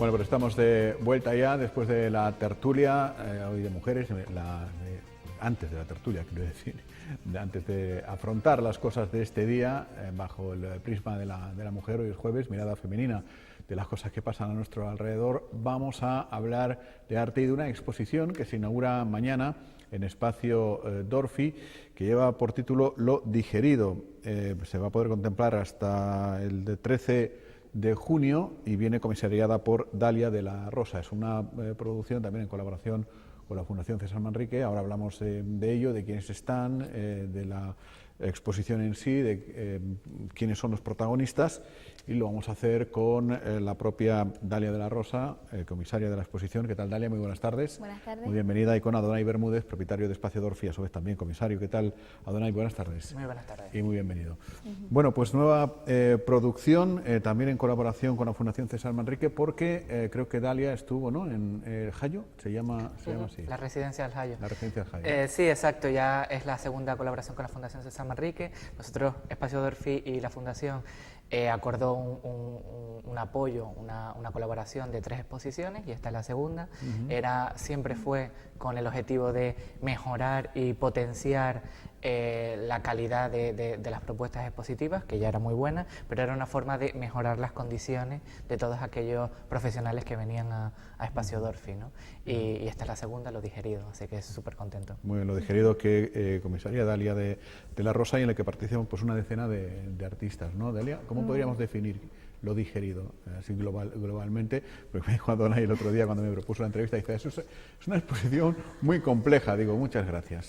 Bueno, pues estamos de vuelta ya después de la tertulia, hoy de mujeres, antes de la tertulia, quiero decir, antes de afrontar las cosas de este día bajo el prisma de la mujer. Hoy es jueves, mirada femenina de las cosas que pasan a nuestro alrededor. Vamos a hablar de arte y de una exposición que se inaugura mañana en Espacio Dorfi, que lleva por título Lo digerido. Se va a poder contemplar hasta el 13 de junio y viene comisariada por Dalia de la Rosa. Es una producción también en colaboración con la Fundación César Manrique. Ahora hablamos de ello, de quiénes están, de la exposición en sí, de quiénes son los protagonistas, y lo vamos a hacer con la propia Dalia de la Rosa, comisaria de la exposición. ¿Qué tal, Dalia? Muy buenas tardes. Buenas tardes. Muy bienvenida. Y con Adonai Bermúdez, propietario de Espacio Dorfi, a su vez también comisario. ¿Qué tal, Adonai? Buenas tardes. Muy buenas tardes. Y muy bienvenido. Bueno, pues nueva producción, también en colaboración con la Fundación César Manrique, porque creo que Dalia estuvo, ¿no?, en Jayo, se llama así. La residencia del Jayo. La residencia del Jayo. Sí, exacto, ya es la segunda colaboración con la Fundación César Manrique. Nosotros, Espacio Dorfi y la Fundación, acordó un apoyo, una colaboración de 3 exposiciones, y esta es la segunda. Siempre fue con el objetivo de mejorar y potenciar la calidad de las propuestas expositivas, que ya era muy buena, pero era una forma de mejorar las condiciones de todos aquellos profesionales que venían a Espacio Dorfi, ¿no? Y esta es la segunda, Lo digerido, así que súper contento. Muy bien, Lo digerido, que comisaría Dalia de la Rosa, y en el que participan pues una decena de artistas, ¿no, Dalia? ¿Cómo podríamos definir lo digerido, así globalmente? Porque me dijo Adonai el otro día cuando me propuso la entrevista, dice, eso es una exposición muy compleja. Digo, muchas gracias.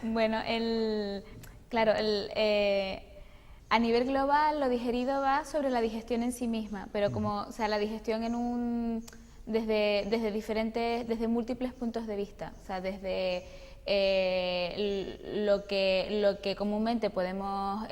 Bueno, a nivel global, lo digerido va sobre la digestión en sí misma, pero como, o sea, la digestión desde múltiples puntos de vista, o sea, desde lo que comúnmente podemos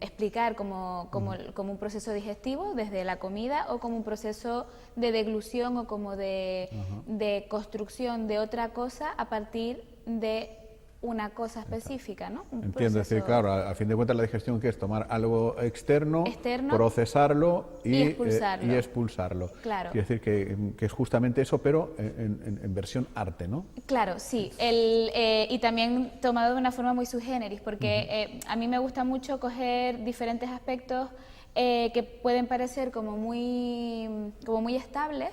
explicar como un proceso digestivo desde la comida, o como un proceso de deglución, o como de construcción de otra cosa a partir de una cosa específica, ¿no? Entiendo, es decir, claro, a fin de cuentas la digestión, que es tomar algo externo, procesarlo y expulsarlo. Claro. Quiere decir que es justamente eso, pero en versión arte, ¿no? Claro, sí, y también tomado de una forma muy sui generis, porque a mí me gusta mucho coger diferentes aspectos que pueden parecer como muy estables,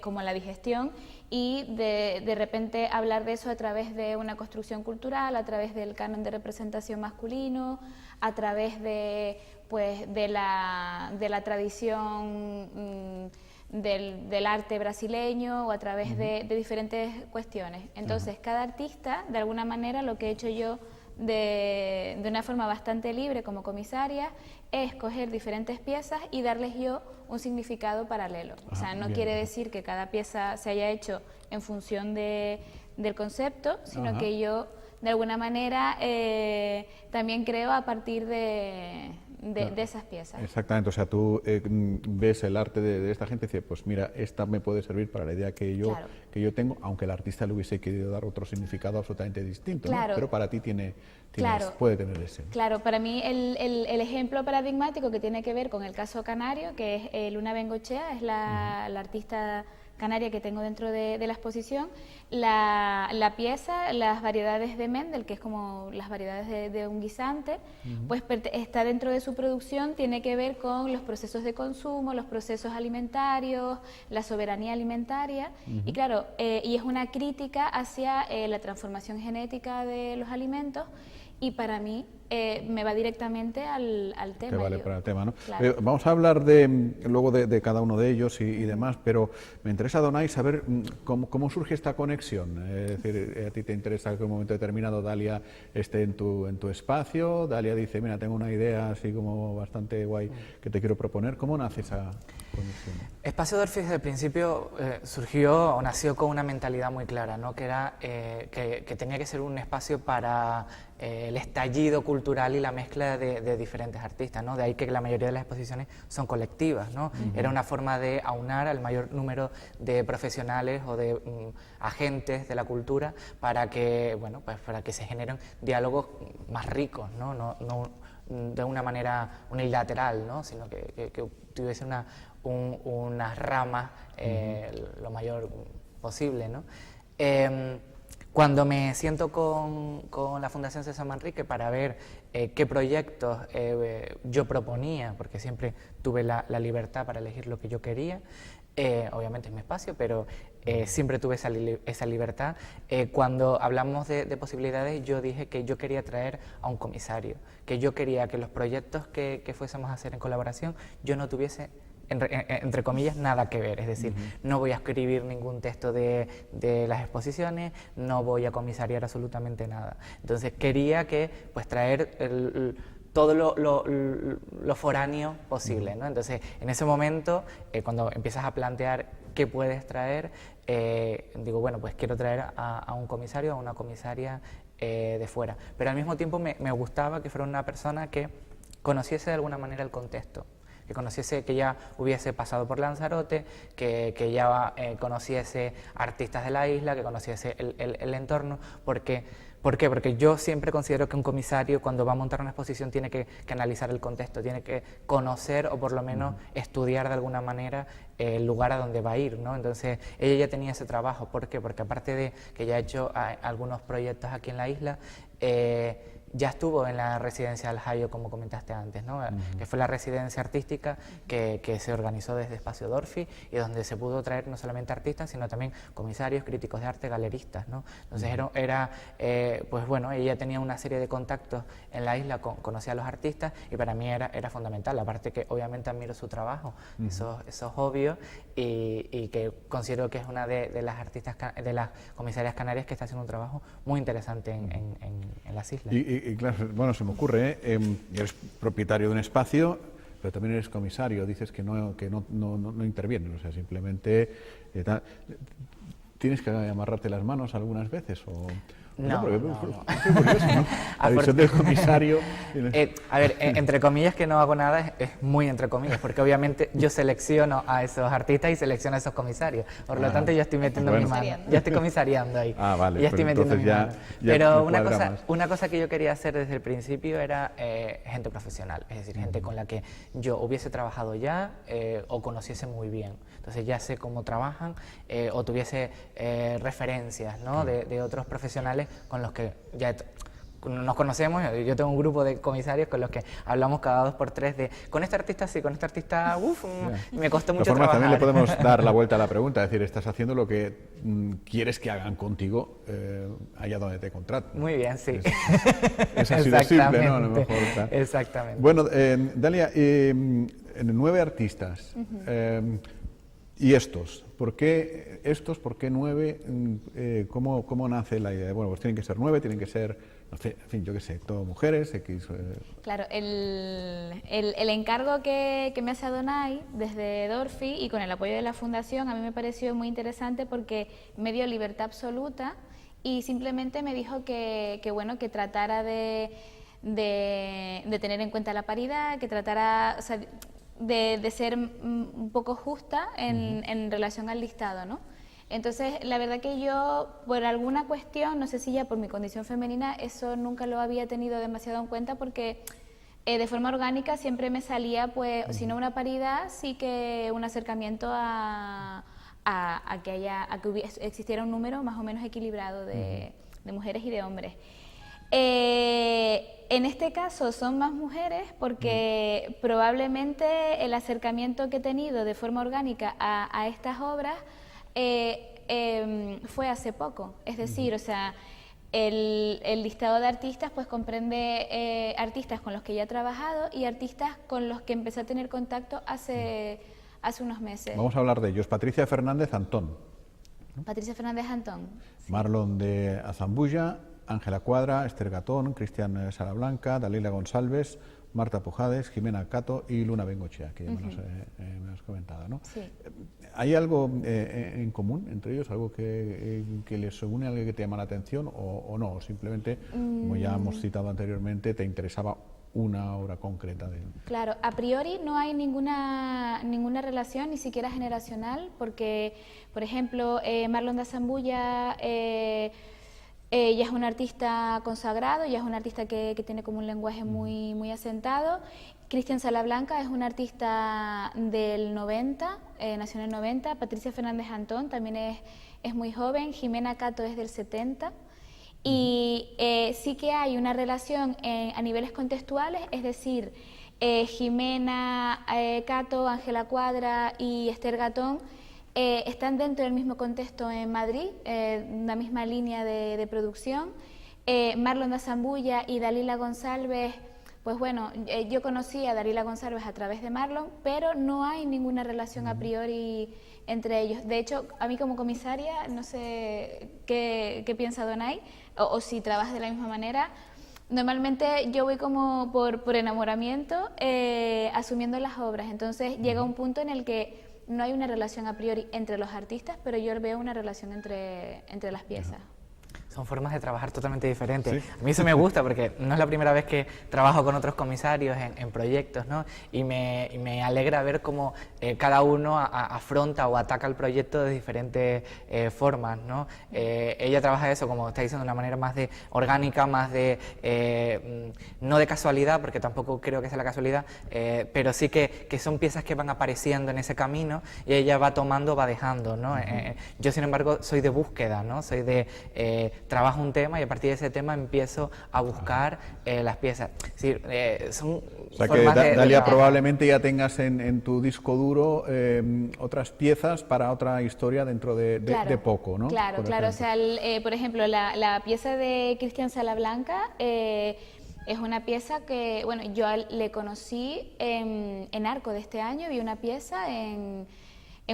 como la digestión, y de repente hablar de eso a través de una construcción cultural, a través del canon de representación masculino, a través de la tradición del arte brasileño, o a través de diferentes cuestiones. Entonces, cada artista, de alguna manera, lo que he hecho yo de una forma bastante libre como comisaria, es coger diferentes piezas y darles yo un significado paralelo. O sea, no quiere decir que cada pieza se haya hecho en función del concepto, sino que yo, de alguna manera, también creo a partir de esas piezas. Exactamente, o sea, tú ves el arte de esta gente y dices, pues mira, esta me puede servir para la idea que yo tengo, aunque el artista le hubiese querido dar otro significado absolutamente distinto, ¿no? Pero para ti puede tener ese. Claro, para mí el ejemplo paradigmático que tiene que ver con el caso canario, que es Luna Bengochea, es la artista canaria que tengo dentro de la exposición. La pieza, las variedades de Mendel, que es como las variedades de un guisante, pues está dentro de su producción, tiene que ver con los procesos de consumo, los procesos alimentarios, la soberanía alimentaria, y claro, y es una crítica hacia la transformación genética de los alimentos, y para mí me va directamente al tema. Te vale para el tema, ¿no? Claro. Vamos a hablar luego de cada uno de ellos y demás, pero me interesa, Adonai, saber cómo surge esta conexión. Es decir, a ti te interesa que en un momento determinado Dalia esté en tu espacio, Dalia dice, mira, tengo una idea así como bastante guay que te quiero proponer. ¿Cómo nace esa conexión? Espacio Dorfi desde el principio surgió o nació con una mentalidad muy clara, ¿no? Que era que tenía que ser un espacio para el estallido cultural y la mezcla de diferentes artistas, ¿no? De ahí que la mayoría de las exposiciones son colectivas, ¿no? Era una forma de aunar al mayor número de profesionales o de agentes de la cultura para que, bueno, pues para que se generen diálogos más ricos, ¿no? de una manera unilateral, ¿no? Sino que tuviese unas ramas lo mayor posible, ¿no? Cuando me siento con la Fundación César Manrique para ver qué proyectos yo proponía, porque siempre tuve la libertad para elegir lo que yo quería, obviamente es mi espacio, pero siempre tuve esa libertad. Cuando hablamos de posibilidades, yo dije que yo quería traer a un comisario, que yo quería que los proyectos que fuésemos a hacer en colaboración, yo no tuviese, entre comillas, nada que ver. Es decir, no voy a escribir ningún texto de las exposiciones, no voy a comisariar absolutamente nada. Entonces quería que, pues, traer todo lo foráneo posible, ¿no? Entonces, en ese momento, cuando empiezas a plantear qué puedes traer, digo, bueno, pues quiero traer a un comisario, a una comisaria de fuera. Pero al mismo tiempo me gustaba que fuera una persona que conociese de alguna manera el contexto, que conociese, que ya hubiese pasado por Lanzarote, que ya conociese artistas de la isla, que conociese el entorno, porque... ¿Por qué? Porque yo siempre considero que un comisario, cuando va a montar una exposición, tiene que analizar el contexto, tiene que conocer o por lo menos estudiar de alguna manera el lugar a donde va a ir, ¿no? Entonces, ella ya tenía ese trabajo. ¿Por qué? Porque aparte de que ya ha hecho algunos proyectos aquí en la isla, ya estuvo en la residencia del Hayo, como comentaste antes, ¿no? Que fue la residencia artística que se organizó desde Espacio Dorfi y donde se pudo traer no solamente artistas, sino también comisarios, críticos de arte, galeristas, ¿no? Entonces pues bueno, ella tenía una serie de contactos en la isla, conocía a los artistas y para mí era fundamental, aparte que obviamente admiro su trabajo, eso es obvio, y que considero que es una de las artistas, de las comisarias canarias que está haciendo un trabajo muy interesante en las islas. Y claro, bueno, se me ocurre, eres propietario de un espacio, pero también eres comisario, dices que no intervienen, o sea, simplemente ¿tienes que amarrarte las manos algunas veces? O... No, porque, no. Es curioso, ¿no? La visión del comisario... A ver, entre comillas que no hago nada es muy entre comillas, porque obviamente yo selecciono a esos artistas y selecciono a esos comisarios. Por lo tanto, yo estoy metiendo mi mano. Ya estoy comisariando ahí. Vale. Ya estoy metiendo mi mano. Ya Pero una cosa que yo quería hacer desde el principio era gente profesional, es decir, gente con la que yo hubiese trabajado ya o conociese muy bien. Entonces ya sé cómo trabajan o tuviese referencias, ¿no? de otros profesionales con los que ya nos conocemos. Yo tengo un grupo de comisarios con los que hablamos cada 2 por 3 de con este artista sí, con este artista me costó mucho trabajar. También le podemos dar la vuelta a la pregunta, es decir, estás haciendo lo que quieres que hagan contigo allá donde te contraten. Muy bien, sí. Es así de simple, ¿no? A lo mejor está. Exactamente. Bueno, Dalia, 9 artistas. ¿Y estos? ¿Por qué estos? ¿Por qué 9? ¿Cómo nace la idea? Bueno, pues tienen que ser 9, tienen que ser, no sé, en fin, yo qué sé, todo mujeres, X... Claro, el encargo que me hace Adonai desde Dorfi y con el apoyo de la Fundación a mí me pareció muy interesante porque me dio libertad absoluta y simplemente me dijo que bueno, que tratara de tener en cuenta la paridad, que tratara... O sea, de ser un poco justa en relación al listado, ¿no? Entonces, la verdad que yo, por alguna cuestión, no sé si ya por mi condición femenina, eso nunca lo había tenido demasiado en cuenta porque de forma orgánica siempre me salía, pues, si no una paridad, sí que un acercamiento a que existiera un número más o menos equilibrado de mujeres y de hombres. En este caso son más mujeres porque probablemente el acercamiento que he tenido de forma orgánica a estas obras fue hace poco. Es decir, o sea, el listado de artistas pues comprende artistas con los que ya he trabajado y artistas con los que empecé a tener contacto hace unos meses. Vamos a hablar de ellos. Patricia Fernández Antón. Patricia Fernández Antón. Sí. Marlon de Azambulla, Ángela Cuadra, Esther Gatón, Cristian Salablanca, Dalila González, Marta Pujades, Jimena Cato y Luna Bengochea, que ya me has comentado, ¿no? Sí. ¿Hay algo en común entre ellos? ¿Algo que les une, algo que te llama la atención o no? ¿O simplemente, como ya hemos citado anteriormente, te interesaba una obra concreta de él? Claro, a priori no hay ninguna relación, ni siquiera generacional, porque, por ejemplo, Marlon de Azambulla Ella es una artista consagrado, ella es una artista que tiene como un lenguaje muy asentado. Cristian Salablanca es una artista del 90, nació en el 90. Patricia Fernández Antón también es muy joven. Jimena Cato es del 70. Y sí que hay una relación a niveles contextuales, es decir, Jimena Cato, Ángela Cuadra y Esther Gatón están dentro del mismo contexto en Madrid, la misma línea de producción. Marlon Zambulla y Dalila González, pues bueno, yo conocí a Dalila González a través de Marlon, pero no hay ninguna relación a priori entre ellos. De hecho, a mí como comisaria, no sé qué piensa Donay, o si trabajas de la misma manera. Normalmente yo voy como por enamoramiento asumiendo las obras, entonces llega un punto en el que no hay una relación a priori entre los artistas, pero yo veo una relación entre las piezas. Son formas de trabajar totalmente diferentes. ¿Sí? A mí eso me gusta porque no es la primera vez que trabajo con otros comisarios en proyectos, ¿no? Y me alegra ver cómo cada uno afronta o ataca el proyecto de diferentes formas, ¿no? Ella trabaja eso, como está diciendo, de una manera más de orgánica, más de no de casualidad, porque tampoco creo que sea la casualidad, pero sí que son piezas que van apareciendo en ese camino y ella va tomando, va dejando, ¿no? Yo, sin embargo, soy de búsqueda, ¿no? Soy de trabajo un tema y a partir de ese tema empiezo a buscar las piezas. Es decir, son o sea que, formas Dalia, probablemente ya tengas en tu disco duro otras piezas para otra historia dentro de poco, ¿no? Claro, claro. O sea, por ejemplo, la pieza de Cristian Salablanca es una pieza que, bueno, yo le conocí en Arco de este año, vi una pieza en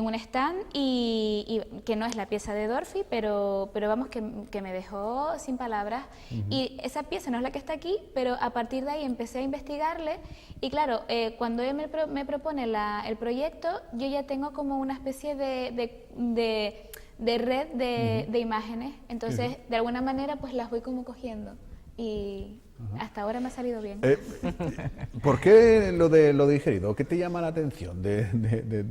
un stand y que no es la pieza de Dorfi, pero vamos, que me dejó sin palabras. Y esa pieza no es la que está aquí, pero a partir de ahí empecé a investigarle y claro, cuando él me propone el proyecto, yo ya tengo como una especie de red de imágenes, entonces de alguna manera pues las voy como cogiendo y hasta ahora me ha salido bien. ¿Por qué lo de digerido? ¿Qué te llama la atención de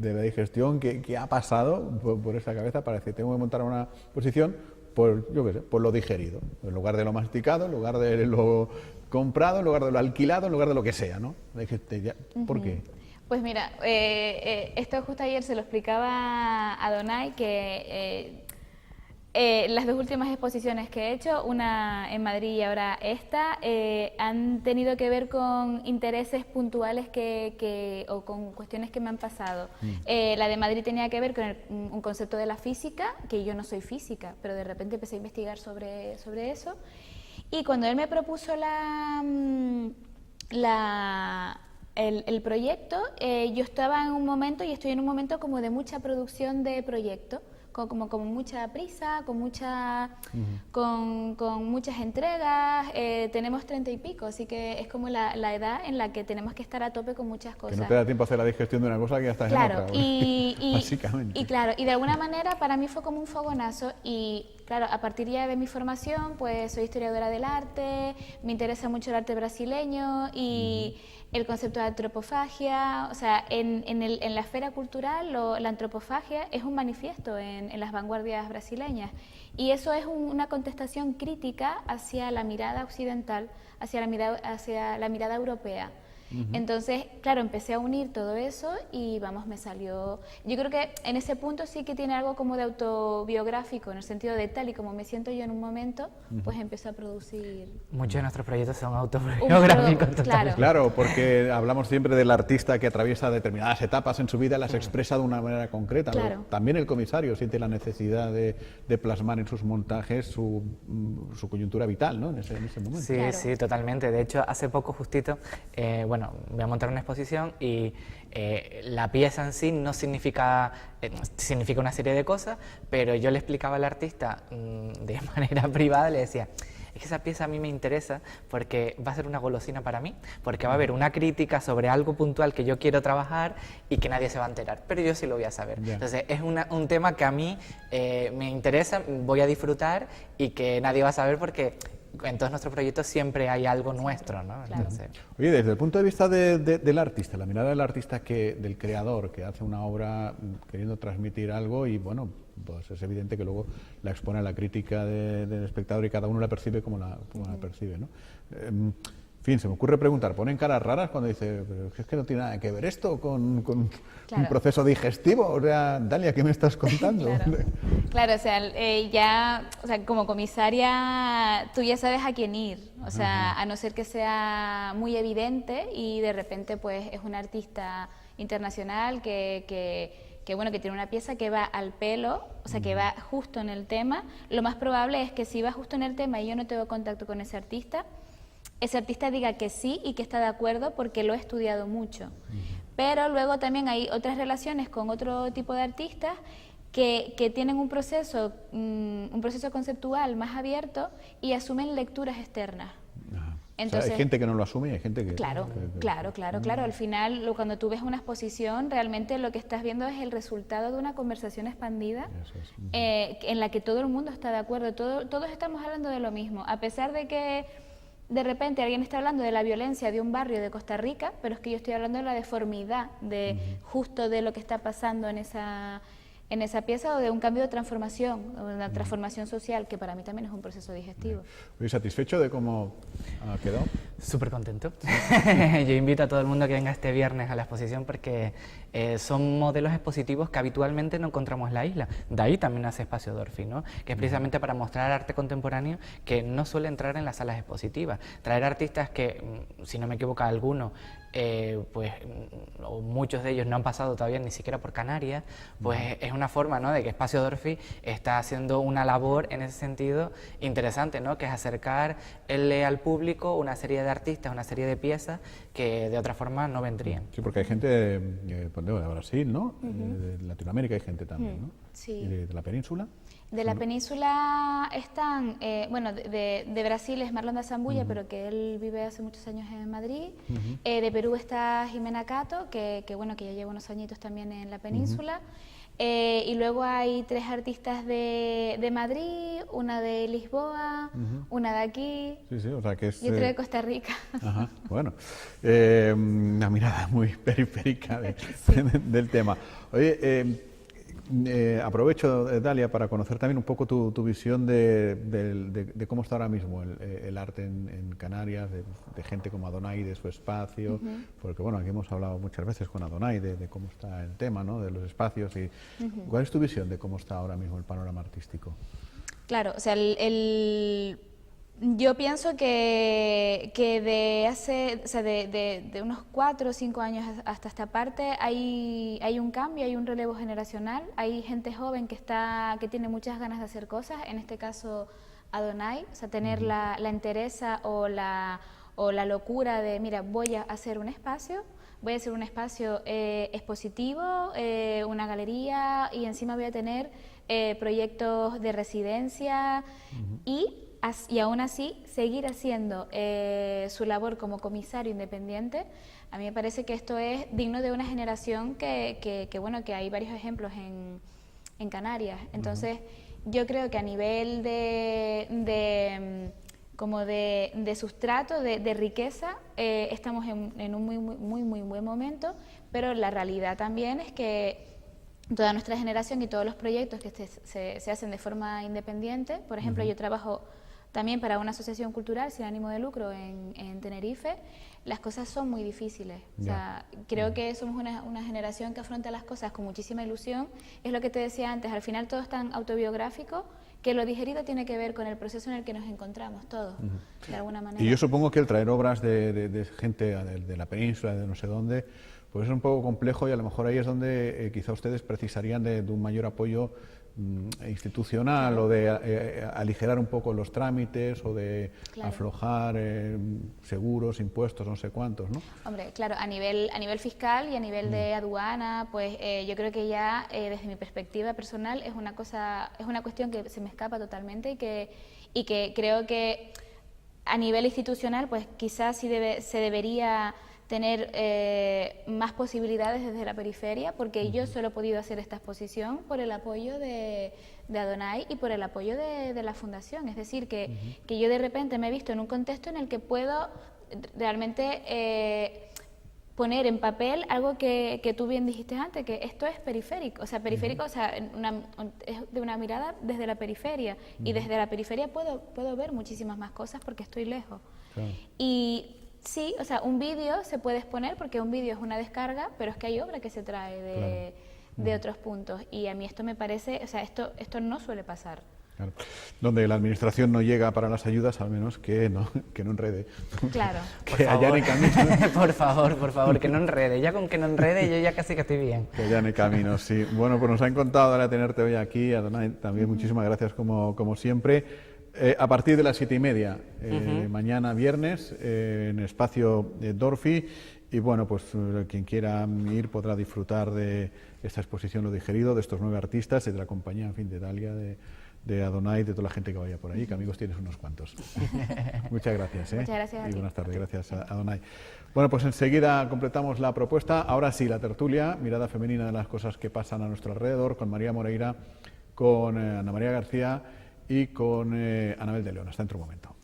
la digestión? ¿Qué ha pasado por esa cabeza para decir, tengo que montar una posición por, yo qué sé, por lo digerido? En lugar de lo masticado, en lugar de lo comprado, en lugar de lo alquilado, en lugar de lo que sea, ¿no? ¿Por qué? Pues mira, esto justo ayer se lo explicaba a Donay, que las dos últimas exposiciones que he hecho, una en Madrid y ahora esta, han tenido que ver con intereses puntuales o con cuestiones que me han pasado. La de Madrid tenía que ver con un concepto de la física, que yo no soy física, pero de repente empecé a investigar sobre eso. Y cuando él me propuso el proyecto, yo estaba en un momento y estoy en un momento como de mucha producción de proyecto. Con mucha prisa, con muchas entregas, tenemos 30 y pico, así que es como la edad en la que tenemos que estar a tope con muchas cosas. Que no te da tiempo a hacer la digestión de una cosa que ya estás en otra. Básicamente. Y claro, y de alguna manera para mí fue como un fogonazo y claro, a partir ya de mi formación, pues soy historiadora del arte, me interesa mucho el arte brasileño y el concepto de antropofagia, o sea, en la esfera cultural la antropofagia es un manifiesto en las vanguardias brasileñas y eso es una contestación crítica hacia la mirada occidental, hacia la mirada europea. Entonces, claro, empecé a unir todo eso y vamos, me salió... Yo creo que en ese punto sí que tiene algo como de autobiográfico, en el sentido de tal y como me siento yo en un momento, pues empiezo a producir... Muchos de nuestros proyectos son autobiográficos. Claro, porque hablamos siempre del artista que atraviesa determinadas etapas en su vida y las expresa de una manera concreta. Claro. También el comisario siente la necesidad de plasmar en sus montajes su coyuntura vital, ¿no? En ese momento. Sí, claro. Sí, totalmente. De hecho, hace poco justito, bueno, voy a montar una exposición y la pieza en sí no significa una serie de cosas, pero yo le explicaba al artista de manera privada, le decía, es que esa pieza a mí me interesa porque va a ser una golosina para mí, porque va a haber una crítica sobre algo puntual que yo quiero trabajar y que nadie se va a enterar, pero yo sí lo voy a saber. Yeah. Entonces es un tema que a mí me interesa, voy a disfrutar y que nadie va a saber porque en todos nuestros proyectos siempre hay algo nuestro, ¿no? Claro. Entonces, Oye, desde el punto de vista del artista, la mirada del artista, del creador, que hace una obra queriendo transmitir algo y, bueno, pues es evidente que luego la expone a la crítica del espectador y cada uno la percibe como la percibe, ¿no? En fin, se me ocurre preguntar, ¿ponen caras raras cuando dice, pero es que no tiene nada que ver esto con un proceso digestivo? O sea, Dalia, ¿qué me estás contando? Claro, o sea, como comisaria tú ya sabes a quién ir, o sea, a no ser que sea muy evidente y de repente pues es un artista internacional que tiene una pieza que va al pelo, o sea, que va justo en el tema. Lo más probable es que si va justo en el tema y yo no tengo contacto con ese artista diga que sí y que está de acuerdo porque lo he estudiado mucho. Pero luego también hay otras relaciones con otro tipo de artistas que tienen un proceso conceptual más abierto y asumen lecturas externas. Entonces, o sea, hay gente que no lo asume y hay gente que... Claro. Al final, cuando tú ves una exposición, realmente lo que estás viendo es el resultado de una conversación expandida en la que todo el mundo está de acuerdo, todos estamos hablando de lo mismo, a pesar de que de repente alguien está hablando de la violencia de un barrio de Costa Rica, pero es que yo estoy hablando de la deformidad, justo de lo que está pasando en esa pieza, o de un cambio de transformación, o de una transformación social, que para mí también es un proceso digestivo. ¿Estoy satisfecho de cómo ha quedado? súper contento. Yo invito a todo el mundo que venga este viernes a la exposición porque son modelos expositivos que habitualmente no encontramos en la isla. De ahí también nace Espacio Dorfi, ¿no? Que es precisamente para mostrar arte contemporáneo que no suele entrar en las salas expositivas. Traer artistas que, si no me equivoco, alguno, o muchos de ellos no han pasado todavía ni siquiera por Canarias, pues es una forma, ¿no?, de que Espacio Dorfi está haciendo una labor en ese sentido interesante, ¿no?, que es acercarle al público una serie de artistas, una serie de piezas que de otra forma no vendrían. Sí, porque hay gente de Brasil, ¿no? De Latinoamérica hay gente también, ¿no? Sí. ¿Y de la península? De la península están, de Brasil es Marlon da Zambulla, pero que él vive hace muchos años en Madrid. De Perú está Jimena Cato, que ya lleva unos añitos también en la península. Y luego hay 3 artistas de Madrid, una de Lisboa, una de aquí, sí, o sea que es, y otra de Costa Rica. Ajá, bueno, una mirada muy periférica del tema. Oye, aprovecho, Dalia, para conocer también un poco tu visión de cómo está ahora mismo el arte en Canarias, de gente como Adonai, de su espacio, porque bueno, aquí hemos hablado muchas veces con Adonai de cómo está el tema, ¿no?, de los espacios. Y ¿cuál es tu visión de cómo está ahora mismo el panorama artístico? Claro, o sea, yo pienso que de unos 4 o 5 años hasta esta parte hay un cambio, hay un relevo generacional, hay gente joven que tiene muchas ganas de hacer cosas, en este caso Adonai, o sea, tener la entereza o la locura de, mira, voy a hacer un espacio expositivo, una galería, y encima voy a tener proyectos de residencia y aún así seguir haciendo su labor como comisario independiente. A mí me parece que esto es digno de una generación que hay varios ejemplos en Canarias. Entonces, yo creo que a nivel de sustrato, de riqueza, estamos en un muy buen momento, pero la realidad también es que toda nuestra generación y todos los proyectos que se hacen de forma independiente, por ejemplo, yo trabajo también para una asociación cultural sin ánimo de lucro en Tenerife, las cosas son muy difíciles. O sea, creo que somos una generación que afronta las cosas con muchísima ilusión. Es lo que te decía antes, al final todo es tan autobiográfico que lo digerido tiene que ver con el proceso en el que nos encontramos todos, de alguna manera. Y yo supongo que el traer obras de gente de la península, de no sé dónde, pues es un poco complejo, y a lo mejor ahí es donde quizá ustedes precisarían de un mayor apoyo institucional, o de aligerar un poco los trámites, o de aflojar seguros, impuestos, no sé cuántos, ¿no? Hombre, claro, a nivel fiscal y a nivel de aduana, pues yo creo que ya desde mi perspectiva personal es una cuestión que se me escapa totalmente, y que creo que a nivel institucional pues quizás sí se debería tener más posibilidades desde la periferia, porque yo solo he podido hacer esta exposición por el apoyo de Adonai y por el apoyo de la Fundación. Es decir, que yo de repente me he visto en un contexto en el que puedo realmente poner en papel algo que tú bien dijiste antes, que esto es periférico, o sea, es de una mirada desde la periferia, y desde la periferia puedo ver muchísimas más cosas porque estoy lejos. Claro. Y sí, o sea, un vídeo se puede exponer porque un vídeo es una descarga, pero es que hay obra que se trae de otros puntos, y a mí esto me parece, o sea, esto no suele pasar. Claro. Donde la administración no llega para las ayudas, al menos que no enrede. Claro. Que allane caminos. Por favor, que no enrede. Ya con que no enrede yo ya casi que estoy bien. Que allane caminos, sí. Bueno, pues nos ha encantado ahora tenerte hoy aquí, Adonai. También muchísimas gracias como siempre. A partir de las 7:30, mañana viernes, en espacio Dorfi. Y bueno, pues quien quiera ir podrá disfrutar de esta exposición Lo Digerido, de estos 9 artistas y de la compañía, en fin, de Dalia, de Adonai, de toda la gente que vaya por ahí, que amigos tienes unos cuantos. Muchas gracias. Muchas gracias a y ti. buenas tardes, gracias a Adonai. Bueno, pues enseguida completamos la propuesta. Ahora sí, la tertulia, mirada femenina de las cosas que pasan a nuestro alrededor, con María Moreira, con Ana María García y con Anabel de León. Hasta dentro de un momento.